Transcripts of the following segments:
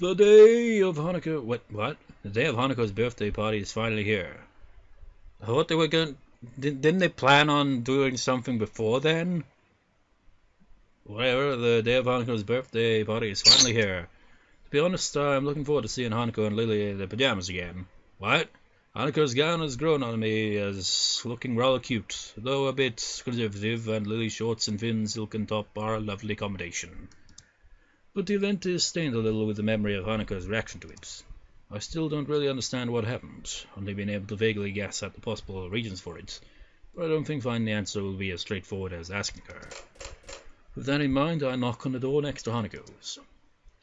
The day of Hanako... What? The day of Hanako's birthday party is finally here. I thought they were going... Didn't they plan on doing something before then? Whatever, the day of Hanako's birthday party is finally here. To be honest, I'm looking forward to seeing Hanako and Lilly in their pajamas again. What? Hanako's gown has grown on me as looking rather cute, though a bit conservative, and Lily's shorts and thin silken top are a lovely combination. But the event is stained a little with the memory of Hanako's reaction to it. I still don't really understand what happened, only being able to vaguely guess at the possible reasons for it, but I don't think finding the answer will be as straightforward as asking her. With that in mind, I knock on the door next to Hanako's.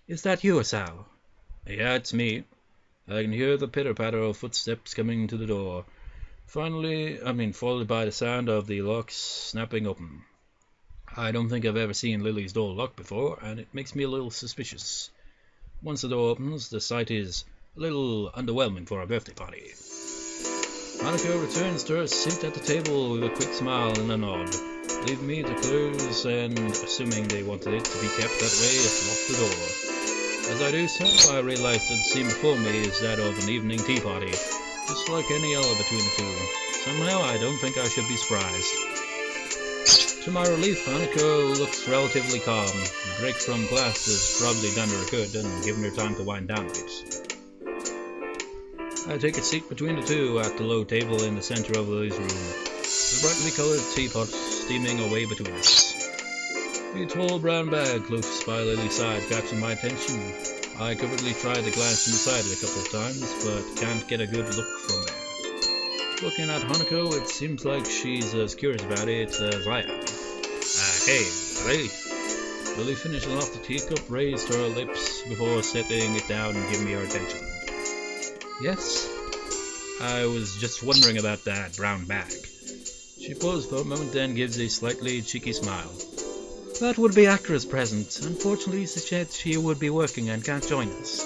Is that you, Hisao? Yeah, it's me. I can hear the pitter-patter of footsteps coming to the door, followed by the sound of the lock snapping open. I don't think I've ever seen Lily's door locked before, and it makes me a little suspicious. Once the door opens, the sight is a little underwhelming for a birthday party. Hanako returns to her seat at the table with a quick smile and a nod, leaving me to close and, assuming they wanted it to be kept that way, lock the door. As I do so, I realize that the scene before me is that of an evening tea party, just like any other between the two. Somehow I don't think I should be surprised. To my relief, Hanako looks relatively calm. The break from class has probably done her good and given her time to wind down a bit. I take a seat between the two at the low table in the center of Lily's room, the brightly colored teapot steaming away between us. The tall brown bag close by Lily's side catching my attention. I covertly try to glance inside it a couple of times, but can't get a good look from there. Looking at Hanako, it seems like she's as curious about it as I am. Hey, Lily. Lily finishing off the teacup raised her lips before setting it down and giving me her attention. Yes? I was just wondering about that brown bag. She paused for a moment, then gives a slightly cheeky smile. That would be Akira's present. Unfortunately, she said she would be working and can't join us.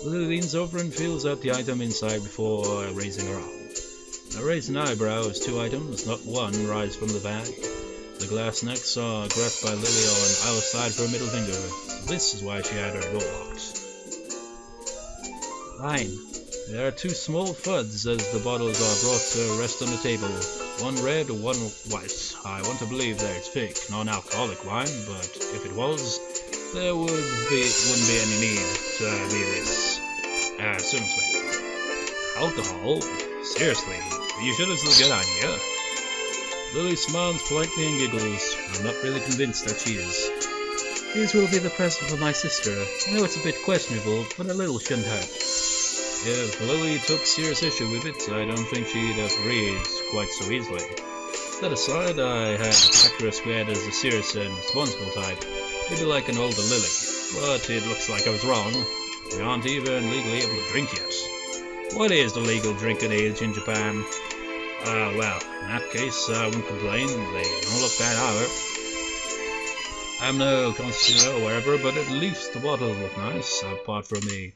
Lily leans over and feels out the item inside before raising her arm. I raise an eyebrow as two items, not one, rise from the bag. The glass necks are grasped by Lily on either side of her middle finger, so this is why she had her door locked. Fine. There are two small thuds as the bottles are brought to rest on the table. One red, one white. I want to believe that it's fake, non-alcoholic wine, but if it was, there wouldn't be any need to be this circumspect. Alcohol? Seriously, are you sure this is a good idea? Lily smiles politely and giggles. I'm not really convinced that she is. This will be the present for my sister. I know it's a bit questionable, but a little shouldn't hurt. If Lily took serious issue with it, I don't think she'd have agreed quite so easily. That aside, I had Akira squared as a serious and responsible type, maybe like an older Lily, but it looks like I was wrong. We aren't even legally able to drink yet. What is the legal drinking age in Japan? Well, in that case, I won't complain. They don't look bad either. I'm no connoisseur or whatever, but at least the bottles look nice, apart from the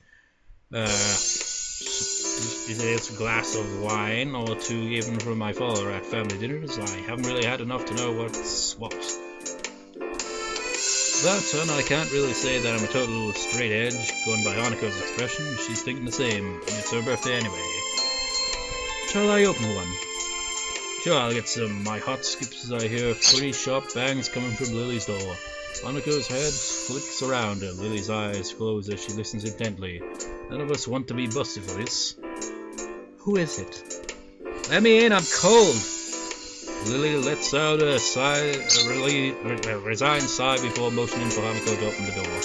it's a glass of wine or two given from my father at family dinners. I haven't really had enough to know what's what. But, and I can't really say that I'm a total straight edge, going by Hanako's expression. She's thinking the same, and it's her birthday anyway. Shall I open one? Sure, I'll get some. My heart skips as I hear 3 sharp bangs coming from Lily's door. Hanako's head flicks around and Lily's eyes close as she listens intently. None of us want to be busted for this. Who is it? Let me in, I'm cold! Lily lets out a sigh, a resigned sigh before motioning for Hanako to open the door.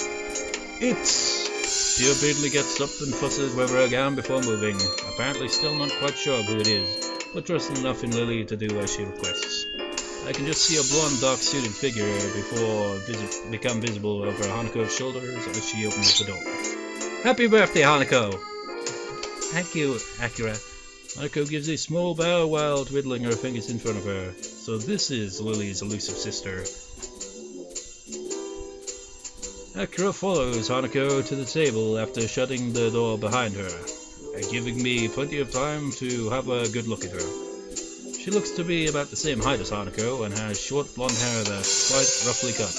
It's... She obediently gets up and fusses with her gown before moving, apparently still not quite sure who it is, but trusting enough in Lily to do as she requests. I can just see a blonde, dark-suited figure become visible over Hanako's shoulders as she opens the door. Happy birthday, Hanako! Thank you, Akira. Hanako gives a small bow while twiddling her fingers in front of her. So this is Lily's elusive sister. Akira follows Hanako to the table after shutting the door behind her, and giving me plenty of time to have a good look at her. She looks to be about the same height as Hanako and has short blonde hair that's quite roughly cut.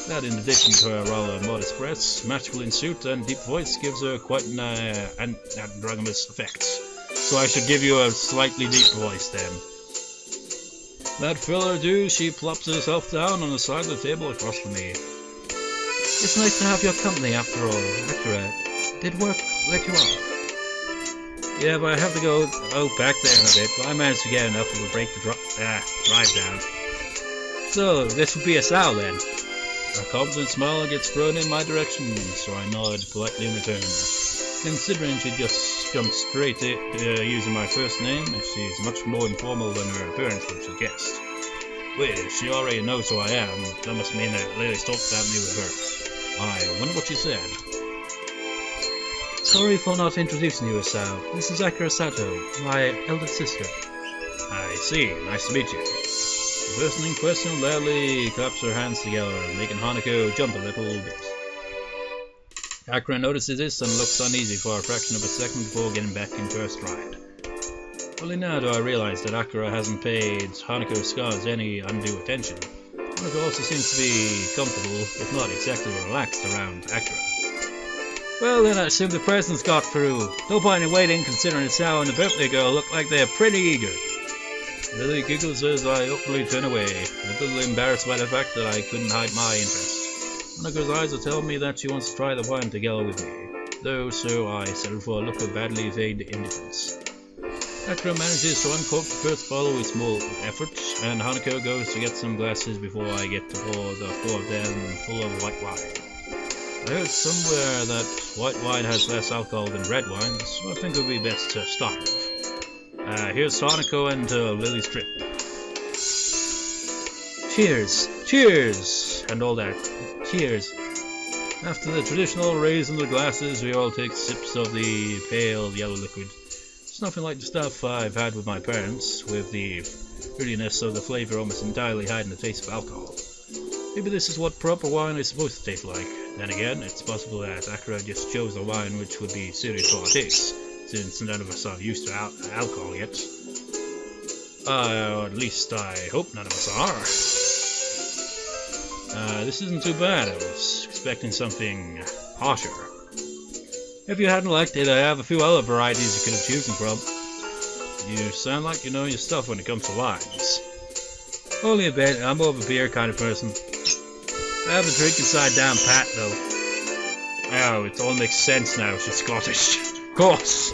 That, in addition to her rather modest breasts, masculine suit, and deep voice, gives her quite an androgynous effect. So I should give you a slightly deep voice then. That further ado, she plops herself down on the side of the table across from me. It's nice to have your company after all, Akira. Did work let you off? Yeah, but I have to go back there in a bit, but I managed to get enough of a break to drive down. So, this would be Hisao then. A confident smile gets thrown in my direction, so I nod politely in return. Considering she just jumped straight to using my first name, she's much more informal than her appearance would suggest. Wait, if she already knows who I am, that must mean that Lilly's talked about me with her. I wonder what she said. Sorry for not introducing you, Hisao. This is Akira Sato, my elder sister. I see. Nice to meet you. The person in question loudly claps her hands together, making Hanako jump a little bit. Akira notices this and looks uneasy for a fraction of a second before getting back into her stride. Only now do I realize that Akira hasn't paid Hanako's scars any undue attention. Hanako also seems to be comfortable, if not exactly relaxed, around Akira. Well, then I assume the presents got through. No point in waiting, considering Hisao and the birthday girl look like they're pretty eager. Lilly giggles as I openly turn away, a little embarrassed by the fact that I couldn't hide my interest. Hanako's eyes are telling me that she wants to try the wine together with me, though so I settle for a look of badly veiled indifference. Akira manages to uncork the first bottle with small effort, and Hanako goes to get some glasses before I get to pour the four of them full of white wine. I heard somewhere that white wine has less alcohol than red wine, so I think it would be best to start with. Here's Hanako and Lilly's trip. Cheers! Cheers! And all that. Cheers. After the traditional raise in the glasses, we all take sips of the pale yellow liquid. It's nothing like the stuff I've had with my parents, with the fruitiness of the flavor almost entirely hiding the taste of alcohol. Maybe this is what proper wine is supposed to taste like. Then again, it's possible that Akira just chose a wine which would be suited to our taste, since none of us are used to alcohol yet. Or at least I hope none of us are. This isn't too bad. I was expecting something harsher. If you hadn't liked it, I have a few other varieties you could have chosen from. You sound like you know your stuff when it comes to wines. Only a bit. I'm more of a beer kind of person. I have a drink inside down pat, though. Oh, it all makes sense now. She's Scottish. Of course.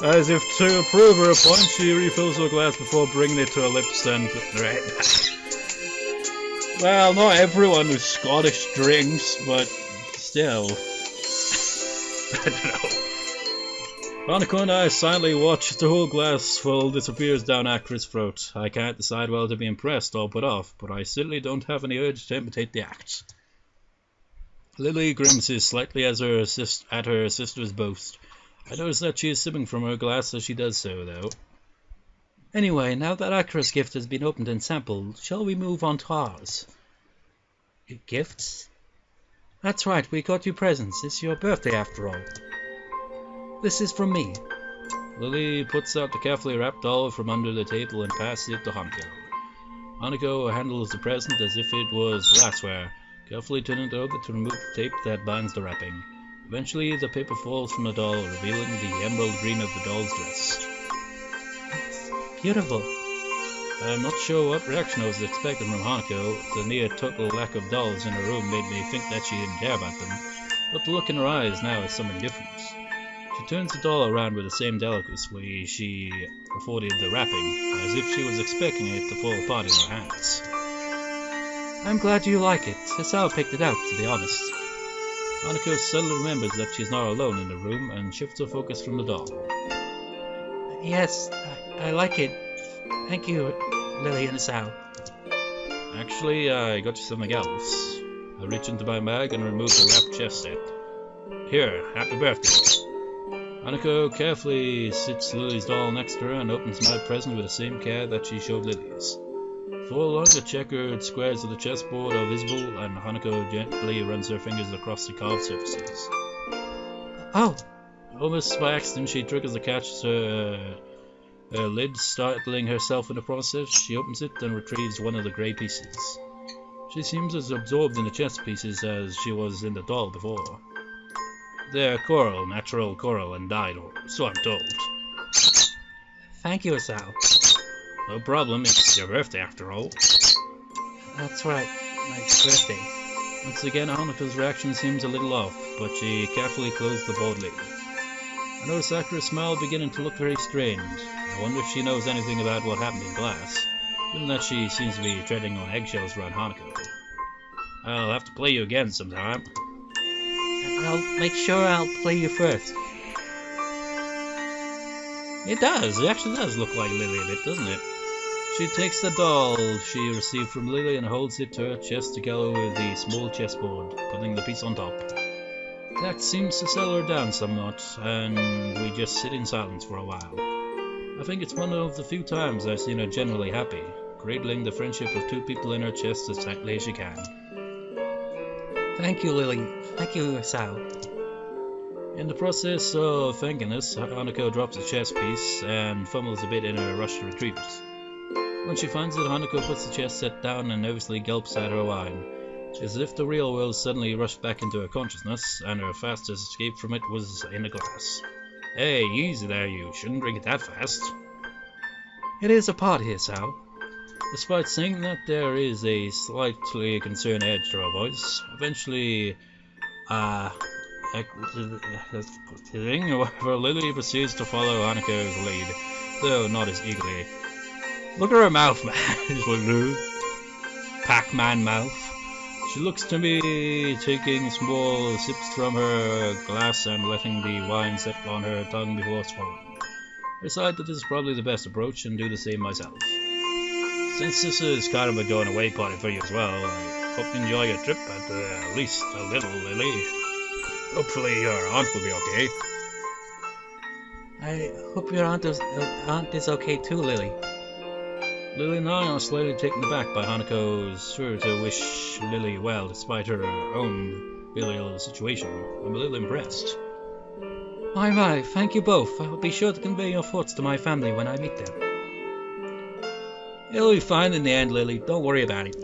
As if to prove her point, she refills her glass before bringing it to her lips and flipping her head back. Well, not everyone who's Scottish drinks, but still. I don't know. Hanako and I silently watch the whole glass full disappears down Akira's throat. I can't decide whether to be impressed or put off, but I certainly don't have any urge to imitate the act. Lilly grimaces slightly at her sister's boast. I notice that she is sipping from her glass as she does so, though. Anyway, now that Akira's gift has been opened and sampled, shall we move on to ours? Gifts? That's right, we got you presents. It's your birthday after all. This is from me. Lilly puts out the carefully wrapped doll from under the table and passes it to Hanako. Hanako handles the present as if it was glassware, carefully turning it over to remove the tape that binds the wrapping. Eventually, the paper falls from the doll, revealing the emerald green of the doll's dress. It's beautiful. I'm not sure what reaction I was expecting from Hanako. The near total lack of dolls in her room made me think that she didn't care about them, but the look in her eyes now is something different. She turns the doll around with the same delicacy she afforded the wrapping, as if she was expecting it to fall apart in her hands. I'm glad you like it. Hisao picked it out, to be honest. Hanako suddenly remembers that she's not alone in the room and shifts her focus from the doll. Yes, I like it. Thank you, Lilly and Hisao. Actually, I got you something else. I reach into my bag and remove the wrapped chess set. Here, happy birthday. Hanako carefully sits Lily's doll next to her and opens my present with the same care that she showed Lily's. Four longer checkered squares of the chessboard are visible, and Hanako gently runs her fingers across the carved surfaces. Oh! Almost by accident, she triggers the catch to her lid, startling herself in the process. She opens it and retrieves one of the grey pieces. She seems as absorbed in the chess pieces as she was in the doll before. They're coral, natural coral, and dyed, or so I'm told. Thank you, Hisao. No problem, it's your birthday after all. That's right, my birthday. Once again, Hanako's reaction seems a little off, but she carefully closed the board lid. I notice Akira's smile beginning to look very strained. I wonder if she knows anything about what happened in class, given that she seems to be treading on eggshells around Hanako. I'll have to play you again sometime. I'll make sure I'll play you first. It actually does look like Lilly a bit, doesn't it? She takes the doll she received from Lilly and holds it to her chest together with the small chessboard, putting the piece on top. That seems to settle her down somewhat, and we just sit in silence for a while. I think it's one of the few times I've seen her genuinely happy, cradling the friendship of two people in her chest as tightly as she can. Thank you, Lilly. Thank you, Hisao. In the process of thanking us, Hanako drops a chess piece and fumbles a bit in her rush to retrieve it. When she finds it, Hanako puts the chess set down and nervously gulps at her wine, as if the real world suddenly rushed back into her consciousness and her fastest escape from it was in a glass. Hey, easy there, you shouldn't drink it that fast. It is a party, Hisao. Despite saying that, there is a slightly concerned edge to her voice. Eventually, however, Lilly proceeds to follow Hanako's lead, though not as eagerly. Look at her mouth, man. Pac-Man mouth. She looks to be taking small sips from her glass and letting the wine settle on her tongue before swallowing. I decide that this is probably the best approach and do the same myself. Since this is kind of a going away party for you as well, I hope you enjoy your trip at least a little, Lilly. Hopefully your aunt will be okay. I hope your aunt is okay too, Lilly. Lilly and I are slightly taken aback by Hanako's sure to wish Lilly well despite her own bilial situation. I'm a little impressed. My, thank you both. I'll be sure to convey your thoughts to my family when I meet them. It'll be fine in the end, Lilly. Don't worry about it.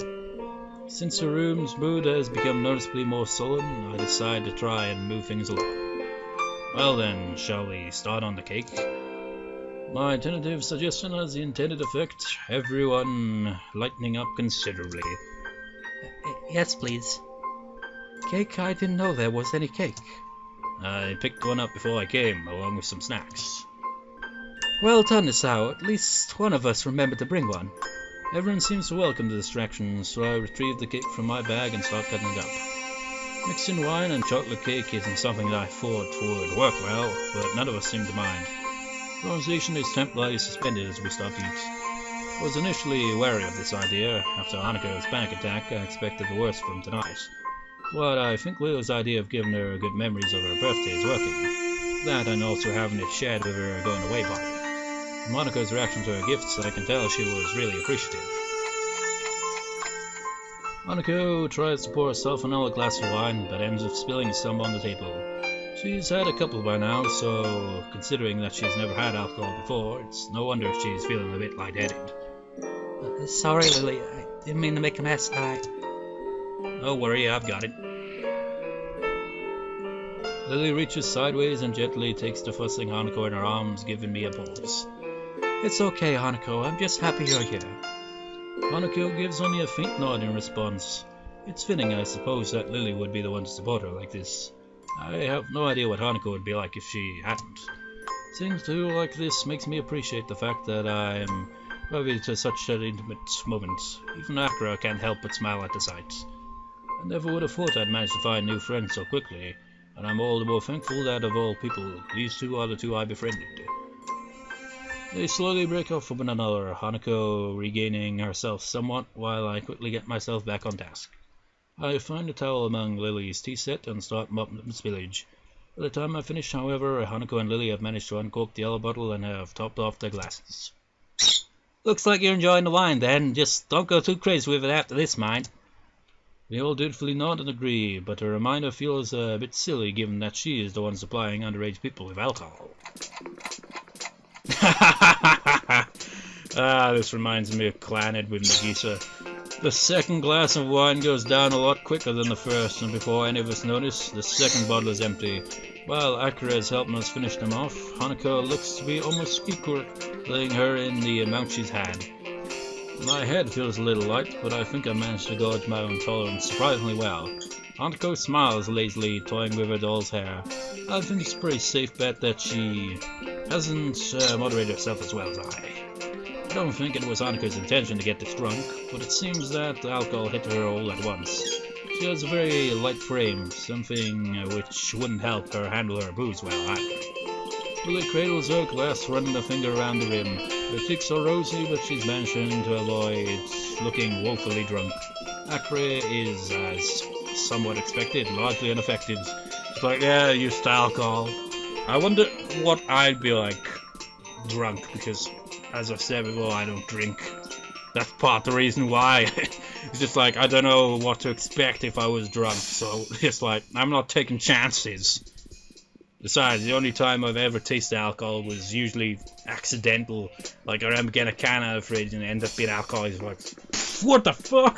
Since her room's mood has become noticeably more sullen, I decide to try and move things along. Well then, shall we start on the cake? My tentative suggestion has the intended effect, everyone lightening up considerably. Yes, please. Cake? I didn't know there was any cake. I picked one up before I came, along with some snacks. Well done, Hisao. At least one of us remembered to bring one. Everyone seems to welcome the distraction, so I retrieve the cake from my bag and start cutting it up. Mixing wine and chocolate cake isn't something that I thought would work well, but none of us seem to mind. Conversation is temporarily suspended as we start to eat. I was initially wary of this idea. After Hanako's panic attack, I expected the worst from tonight. But I think Lil's idea of giving her good memories of her birthday is working. That and also having it shared with her going away party. From Hanako's reaction to her gifts, I can tell she was really appreciative. Hanako tries to pour herself another glass of wine, but ends up spilling some on the table. She's had a couple by now, so considering that she's never had alcohol before, it's no wonder she's feeling a bit lightheaded. Sorry, Lilly. I didn't mean to make a mess. Don't worry, I've got it. Lilly reaches sideways and gently takes to fussing Hanako in her arms, giving me a pause. It's okay, Hanako. I'm just happy you're here. Hanako gives only a faint nod in response. It's fitting, I suppose, that Lilly would be the one to support her like this. I have no idea what Hanako would be like if she hadn't. Seeing two like this makes me appreciate the fact that I am privy to such an intimate moment. Even Akira can't help but smile at the sight. I never would have thought I'd managed to find new friends so quickly, and I'm all the more thankful that of all people, these two are the two I befriended. They slowly break off from one another, Hanako regaining herself somewhat, while I quickly get myself back on task. I find a towel among Lilly's tea set and start mopping up the spillage. By the time I finish, however, Hanako and Lilly have managed to uncork the yellow bottle and have topped off their glasses. Looks like you're enjoying the wine then, just don't go too crazy with it after this, mind. We all dutifully nod and agree, but a reminder feels a bit silly given that she is the one supplying underage people with alcohol. This reminds me of Clannad with Nagisa. The second glass of wine goes down a lot quicker than the first, and before any of us notice, the second bottle is empty. While Akira is helping us finish them off, Hanako looks to be almost equaling her in the amount she's had. My head feels a little light, but I think I managed to gauge my own tolerance surprisingly well. Hanako smiles lazily, toying with her doll's hair. I think it's a pretty safe bet that she hasn't moderated herself as well as I. I don't think it was Hanako's intention to get this drunk, but it seems that the alcohol hit her all at once. She has a very light frame, something which wouldn't help her handle her booze well either. Lilly cradles her glass, running a finger around the rim. Her cheeks are rosy, but she's managing to avoid looking woefully drunk. Akira is, as somewhat expected, largely unaffected. She's like, yeah, used to alcohol. I wonder what I'd be like drunk, because as I've said before, I don't drink. That's part of the reason why. It's just like, I don't know what to expect if I was drunk, so it's like, I'm not taking chances. Besides, the only time I've ever tasted alcohol was usually accidental. Like, I remember getting a can out of the fridge and it ended up being alcohol. It's like, what the fuck?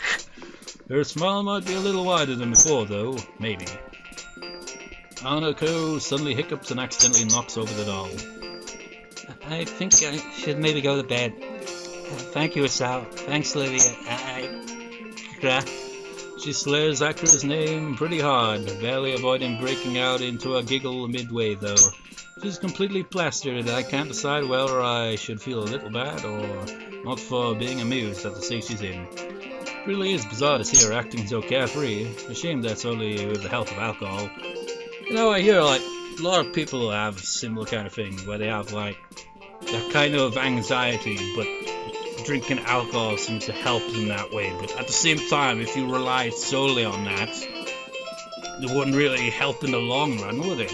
Her smile might be a little wider than before, though. Maybe. Hanako suddenly hiccups and accidentally knocks over the doll. I think I should maybe go to bed. Thank you, Hisao. Thanks, Lilly. She slurs Akira's name pretty hard, barely avoiding breaking out into a giggle midway, though. She's completely plastered. I can't decide whether I should feel a little bad or not for being amused at the state she's in. It really is bizarre to see her acting so carefree. A shame that's only with the help of alcohol. You know, I hear, like, a lot of people have a similar kind of thing, where they have, like, that kind of anxiety, but drinking alcohol seems to help them that way. But at the same time, if you rely solely on that, it wouldn't really help in the long run, would it?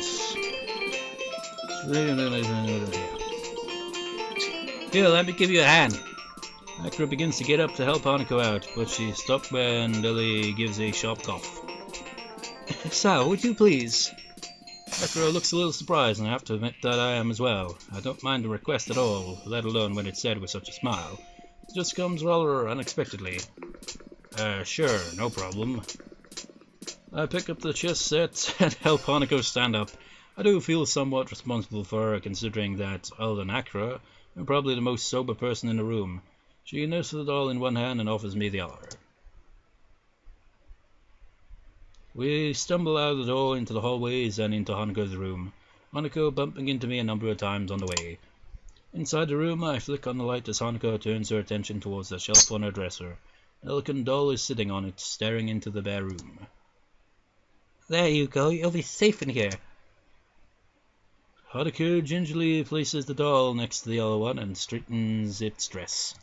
Here, let me give you a hand. Akira begins to get up to help Hanako out, but she's stopped when Lilly gives a sharp cough. Hisao, would you please? Akira looks a little surprised, and I have to admit that I am as well. I don't mind the request at all, let alone when it's said with such a smile. It just comes rather unexpectedly. Sure, no problem. I pick up the chess set and help Hanako stand up. I do feel somewhat responsible for her, considering that, other than Akira, I'm probably the most sober person in the room. She nurses the doll in one hand and offers me the other. We stumble out of the door into the hallways and into Hanako's room, Hanako bumping into me a number of times on the way. Inside the room, I flick on the light as Hanako turns her attention towards the shelf on her dresser. An elegant doll is sitting on it, staring into the bare room. There you go, you'll be safe in here. Hanako gingerly places the doll next to the other one and straightens its dress.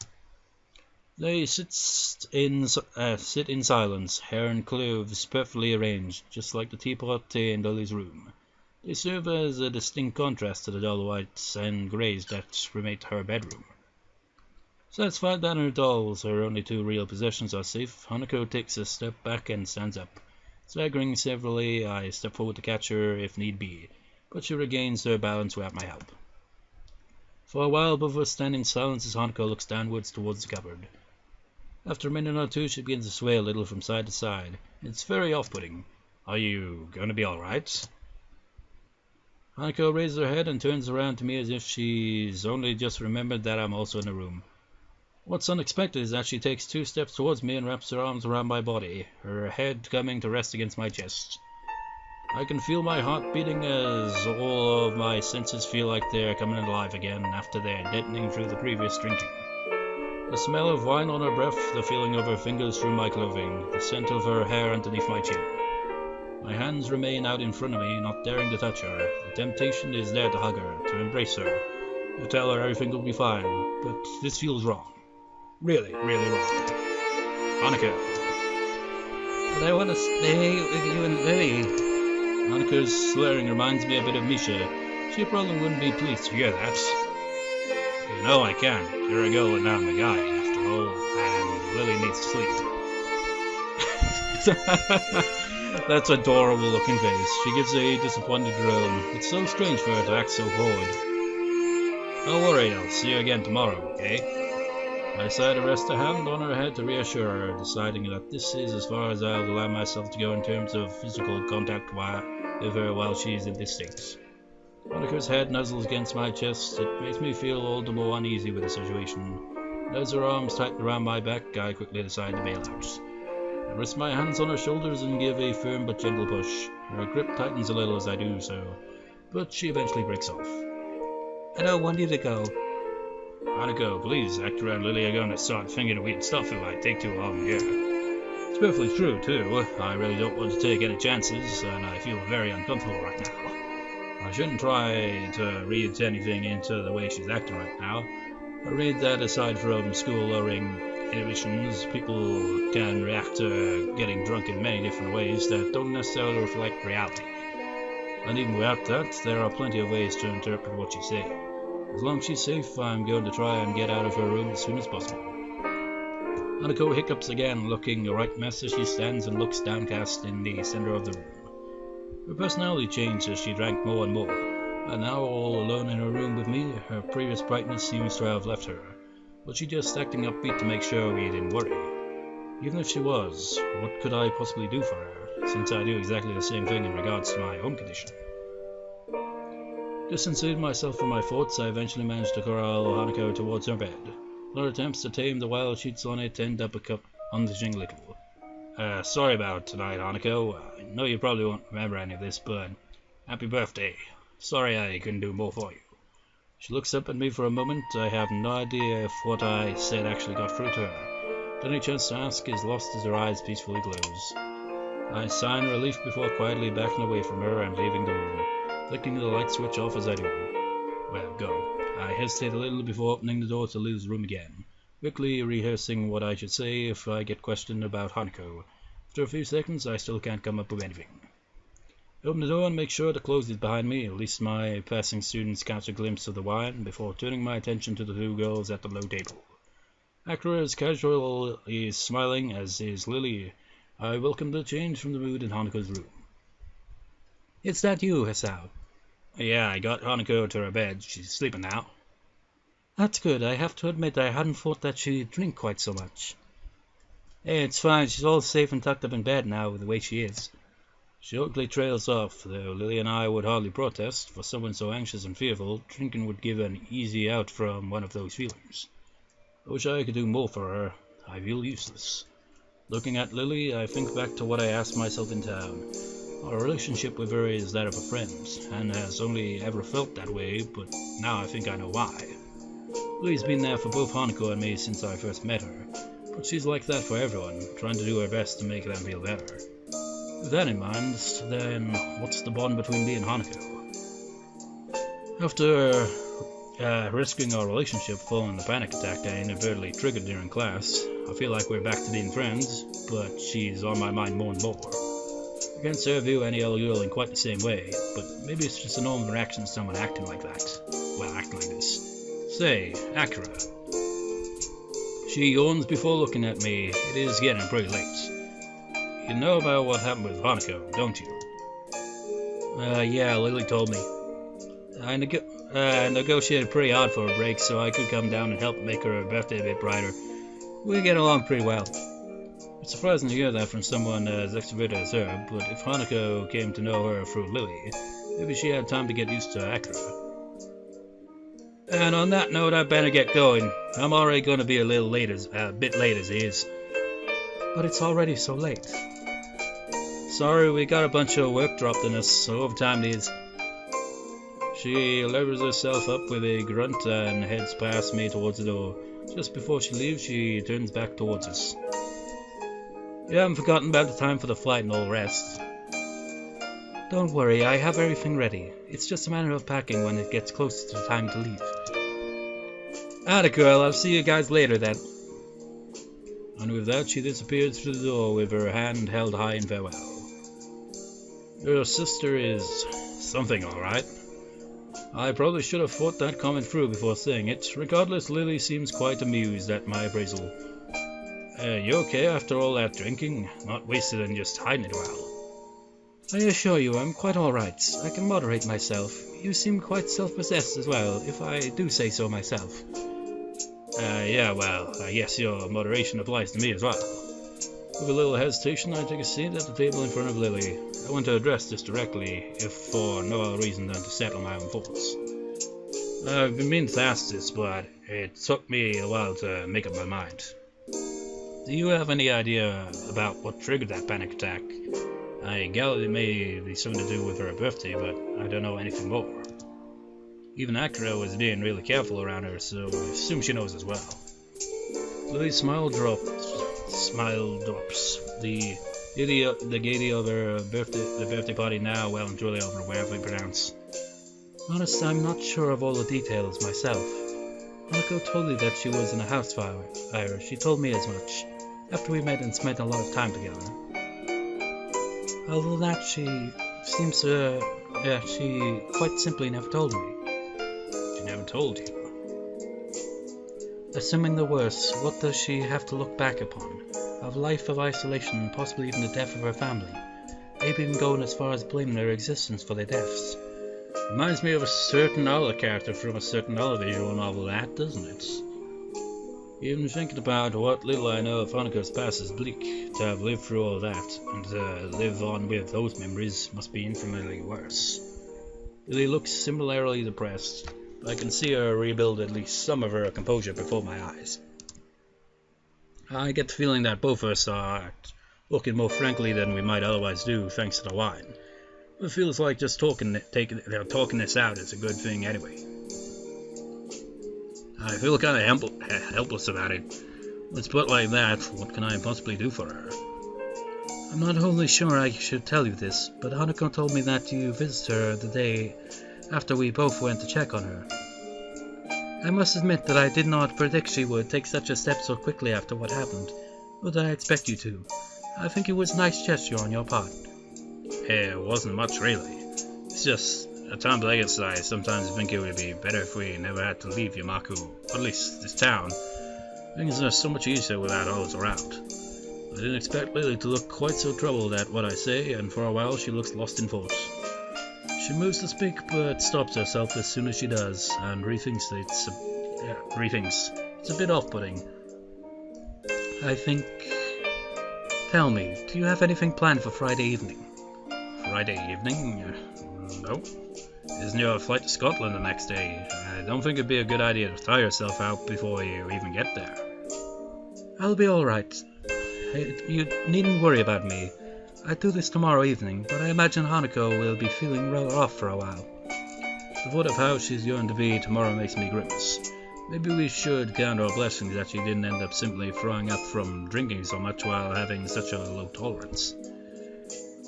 They sit in silence, hair and clothes perfectly arranged, just like the teapot in Lilly's room. They serve as a distinct contrast to the dull whites and greys that permeate her bedroom. Satisfied that her dolls, her only two real possessions, are safe, Hanako takes a step back and stands up. Staggering severely, I step forward to catch her if need be, but she regains her balance without my help. For a while, both of us stand in silence as Hanako looks downwards towards the cupboard. After a minute or two, she begins to sway a little from side to side. It's very off-putting. Are you going to be all right? Hanako raises her head and turns around to me as if she's only just remembered that I'm also in the room. What's unexpected is that she takes 2 steps towards me and wraps her arms around my body, her head coming to rest against my chest. I can feel my heart beating as all of my senses feel like they're coming alive again after they're deadening through the previous drinking. The smell of wine on her breath, the feeling of her fingers through my clothing, the scent of her hair underneath my chin. My hands remain out in front of me, not daring to touch her. The temptation is there to hug her, to embrace her, to tell her everything will be fine, but this feels wrong. Really, really wrong. Hanako. But I want to stay with you and Lilly. Hanako's slurring reminds me a bit of Misha. She probably wouldn't be pleased to hear that. You know I can't. You're a girl and I'm a guy, after all, and Lilly needs to sleep. That's adorable looking face. She gives a disappointed groan. It's so strange for her to act so forward. Don't worry, I'll see you again tomorrow, okay? I decided to rest a hand on her head to reassure her, deciding that this is as far as I'll allow myself to go in terms of physical contact with her while she's in this state. Hanako's head nuzzles against my chest. It makes me feel all the more uneasy with the situation. As her arms tighten around my back, I quickly decide to bail out. I rest my hands on her shoulders and give a firm but gentle push. Her grip tightens a little as I do so, but she eventually breaks off. I don't want you to go. Hanako, please, Akira and Lilly are going to start thinking weird stuff if I take too long here. It's perfectly true, too. I really don't want to take any chances, and I feel very uncomfortable right now. I shouldn't try to read anything into the way she's acting right now. I read that aside from school-lowering inhibitions, people can react to getting drunk in many different ways that don't necessarily reflect reality. And even without that, there are plenty of ways to interpret what you say. As long as she's safe, I'm going to try and get out of her room as soon as possible. Hanako hiccups again, looking a right mess as she stands and looks downcast in the center of the room. Her personality changed as she drank more and more, and now all alone in her room with me, her previous brightness seems to have left her. Was she just acting upbeat to make sure we didn't worry? Even if she was, what could I possibly do for her, since I do exactly the same thing in regards to my own condition? Distancing myself from my thoughts, I eventually managed to corral Hanako towards her bed. Her attempts to tame the wild sheets on it end up unleashing a little. Sorry about tonight, Hanako. I know you probably won't remember any of this, but happy birthday. Sorry I couldn't do more for you. She looks up at me for a moment. I have no idea if what I said actually got through to her. Any chance to ask is lost as her eyes peacefully close. I sigh in relief before quietly backing away from her and leaving the room, flicking the light switch off as I do. Well, go. I hesitate a little before opening the door to Lil's room again, quickly rehearsing what I should say if I get questioned about Hanako. After a few seconds, I still can't come up with anything. I open the door and make sure to close it behind me, at least my passing students catch a glimpse of the wine, before turning my attention to the two girls at the low table. Akira is casually smiling, as is Lilly. I welcome the change from the mood in Hanako's room. It's that you, Hisao? Yeah, I got Hanako to her bed. She's sleeping now. That's good. I have to admit I hadn't thought that she'd drink quite so much. Hey, it's fine. She's all safe and tucked up in bed now with the way she is. She quickly trails off, though Lilly and I would hardly protest. For someone so anxious and fearful, drinking would give an easy out from one of those feelings. I wish I could do more for her. I feel useless. Looking at Lilly, I think back to what I asked myself in town. Our relationship with her is that of a friend, and has only ever felt that way, but now I think I know why. Lily's been there for both Hanako and me since I first met her, but she's like that for everyone, trying to do her best to make them feel better. With that in mind, then what's the bond between me and Hanako? After risking our relationship following the panic attack I inadvertently triggered during class, I feel like we're back to being friends, but she's on my mind more and more. I can't say I view any other girl in quite the same way, but maybe it's just a normal reaction to someone acting like that. Well, acting like this. Say, Akira. She yawns before looking at me. It is getting pretty late. You know about what happened with Hanako, don't you? Yeah, Lilly told me. I negotiated pretty hard for a break so I could come down and help make her birthday a bit brighter. We get along pretty well. It's surprising to hear that from someone as extroverted as her, but if Hanako came to know her through Lilly, maybe she had time to get used to Akira. And on that note, I better get going. I'm already going to be a bit late as is. But it's already so late. Sorry, we got a bunch of work dropped on us, so overtime needs. She levers herself up with a grunt and heads past me towards the door. Just before she leaves, she turns back towards us. You haven't forgotten about the time for the flight and all the rest. Don't worry, I have everything ready. It's just a matter of packing when it gets closer to the time to leave. Atta girl, I'll see you guys later then. And with that, she disappeared through the door with her hand held high in farewell. Your sister is something, alright. I probably should have thought that comment through before saying it. Regardless, Lilly seems quite amused at my appraisal. You okay after all that drinking? Not wasted and just hiding it well? I assure you I'm quite alright. I can moderate myself. You seem quite self-possessed as well, if I do say so myself. Yeah, well, I guess your moderation applies to me as well. With a little hesitation, I take a seat at the table in front of Lilly. I want to address this directly, if for no other reason than to settle my own thoughts. I've been meaning to ask this, but it took me a while to make up my mind. Do you have any idea about what triggered that panic attack? I gather it may be something to do with her birthday, but I don't know anything more. Even Akira was being really careful around her, so I assume she knows as well. Lily's smile drops. The gaiety of her birthday party now well and truly over, wherever you pronounce. Honest, I'm not sure of all the details myself. Hanako told me that she was in a house fire. She told me as much, after we met and spent a lot of time together. Although that she quite simply never told me. She never told you? Assuming the worst, what does she have to look back upon? A life of isolation, possibly even the death of her family. Maybe even going as far as blaming her existence for their deaths. Reminds me of a certain other character from a certain other visual novel, that, doesn't it? Even thinking about what little I know of Hanako's past is bleak. To have lived through all that, and to live on with those memories, must be infinitely worse. Lily looks similarly depressed. I can see her rebuild at least some of her composure before my eyes. I get the feeling that both of us are looking more frankly than we might otherwise do, thanks to the wine. It feels like just talking this out is a good thing anyway. I feel kind of helpless about it. Let's put it like that. What can I possibly do for her? I'm not wholly sure I should tell you this, but Hanako told me that you visited her the day after we both went to check on her. I must admit that I did not predict she would take such a step so quickly after what happened, but I expect you to. I think it was a nice gesture on your part. It wasn't much, really. It's just, at times like this, I sometimes think it would be better if we never had to leave Yamaku, or at least this town. Things are so much easier without others around. I didn't expect Lily to look quite so troubled at what I say, and for a while she looks lost in thought. She moves to speak, but stops herself as soon as she does, and rethinks. It's a bit off-putting. Tell me, do you have anything planned for Friday evening? Friday evening? No. Isn't your flight to Scotland the next day? I don't think it'd be a good idea to tire yourself out before you even get there. I'll be alright. You needn't worry about me. I do this tomorrow evening, but I imagine Hanako will be feeling rather off for a while. The thought of how she's going to be tomorrow makes me grimace. Maybe we should count our blessings that she didn't end up simply throwing up from drinking so much while having such a low tolerance.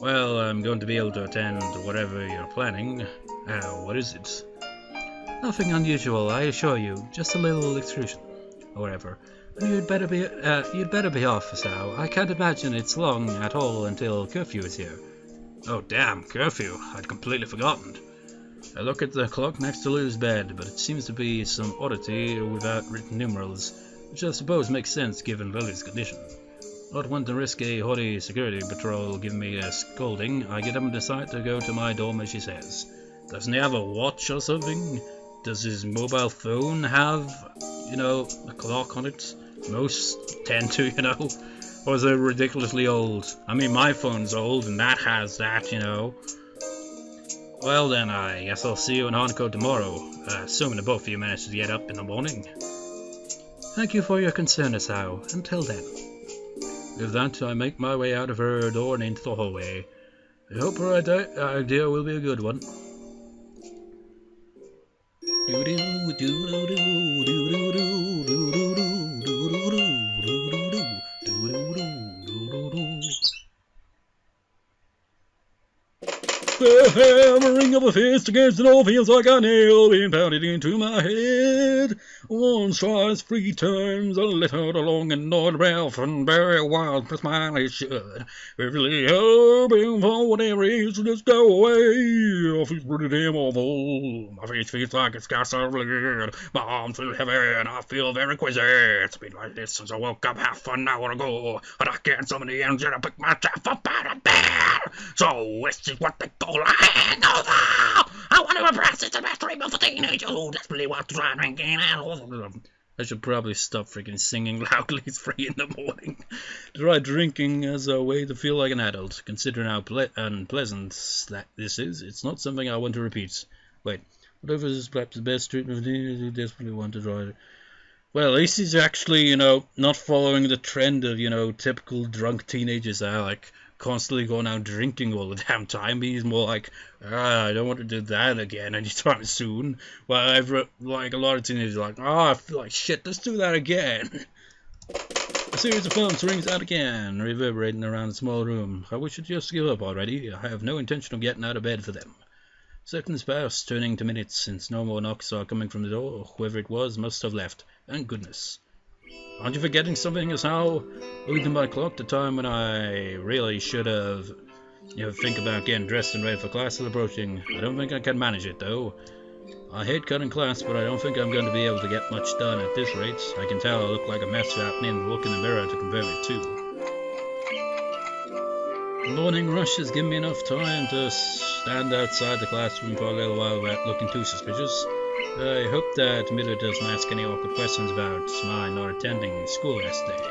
Well, I'm going to be able to attend whatever you're planning. What is it? Nothing unusual, I assure you. Just a little excursion, or whatever. And you'd better be off, Hisao. I can't imagine it's long at all until curfew is here. Oh damn, curfew! I'd completely forgotten. I look at the clock next to Lily's bed, but it seems to be some oddity without written numerals, which I suppose makes sense given Lily's condition. Not one to risk a haughty security patrol giving me a scolding, I get up and decide to go to my dorm as she says. Doesn't he have a watch or something? Does his mobile phone have, a clock on it? Most tend to, Or is it ridiculously old? I mean, my phone's old and that has that, Well then, I guess I'll see you in Hanako tomorrow, assuming that both of you manage to get up in the morning. Thank you for your concern, Hisao. Until then. With that, I make my way out of her door and into the hallway. I hope her idea will be a good one. The hammering of a fist against the door feels like a nail being pounded into my head. Once, twice, 3 times, I let out a long and gnawed breath and very wild press my eyes shut. Really hoping for whatever it is to just go away. I feel pretty damn awful. My face feels like it's got some bleed. My arms feel heavy and I feel very queasy. It's been like this since I woke up half an hour ago. And I can't summon the energy to pick myself up out of bed. So this is what they call a hangover. I want to impress it's the best dream of a teenager who desperately wants to try drinking. I should probably stop freaking singing loudly at 3 in the morning. Try drinking as a way to feel like an adult. Considering how unpleasant this is, it's not something I want to repeat. Wait, whatever is perhaps the best treatment, you desperately want to try it. Well, at least he's actually, not following the trend of, typical drunk teenagers that are, like, constantly going out drinking all the damn time. He's more like, I don't want to do that again anytime soon. Well, like, a lot of teenagers are like, I feel like shit, let's do that again. A series of phones rings out again, reverberating around the small room. I wish I'd just give up already. I have no intention of getting out of bed for them. Seconds pass, turning to minutes, since no more knocks are coming from the door. Whoever it was must have left. Thank goodness. Aren't you forgetting something, Hisao? Looking at my clock, the time when I really should have, think about getting dressed and ready for class is approaching. I don't think I can manage it, though. I hate cutting class, but I don't think I'm going to be able to get much done at this rate. I can tell I look like a mess without needing to look in the mirror to confirm it, too. The morning rush has given me enough time to stand outside the classroom for a little while without looking too suspicious. I hope that Miller doesn't ask any awkward questions about my not attending school yesterday.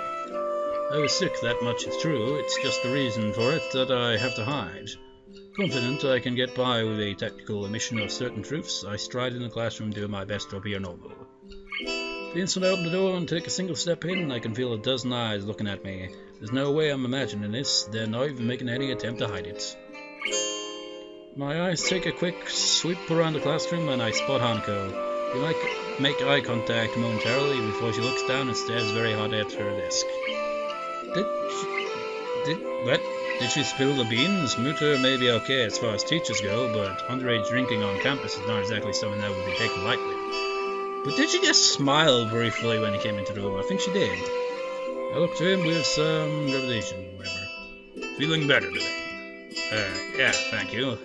I was sick, that much is true. It's just the reason for it that I have to hide. Confident I can get by with a technical omission of certain truths, I stride in the classroom doing my best to appear normal. The instant I open the door and take a single step in, I can feel a dozen eyes looking at me. There's no way I'm imagining this, they're not even making any attempt to hide it. My eyes take a quick sweep around the classroom and I spot Hanako. We make eye contact momentarily before she looks down and stares very hard at her desk. Did she spill the beans? Mutter may be okay as far as teachers go, but underage drinking on campus is not exactly something that would be taken lightly. But did she just smile briefly when he came into the room? I think she did. I looked to him with some revelation, whatever. Feeling better today? Yeah, thank you.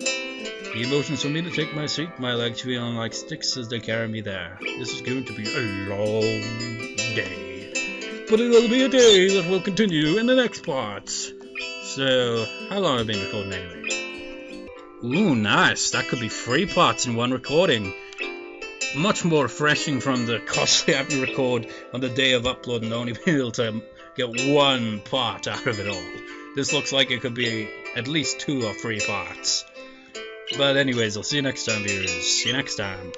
He motions for me to take my seat, my legs feeling like sticks as they carry me there. This is going to be a long day. But it will be a day that will continue in the next part. So, how long have I been recording anyway? Ooh, nice. That could be 3 parts in one recording. Much more refreshing from the costly having to record on the day of upload and only being able to get 1 part out of it all. This looks like it could be at least 2 or 3 parts. But anyways, I'll see you next time, viewers. See you next time.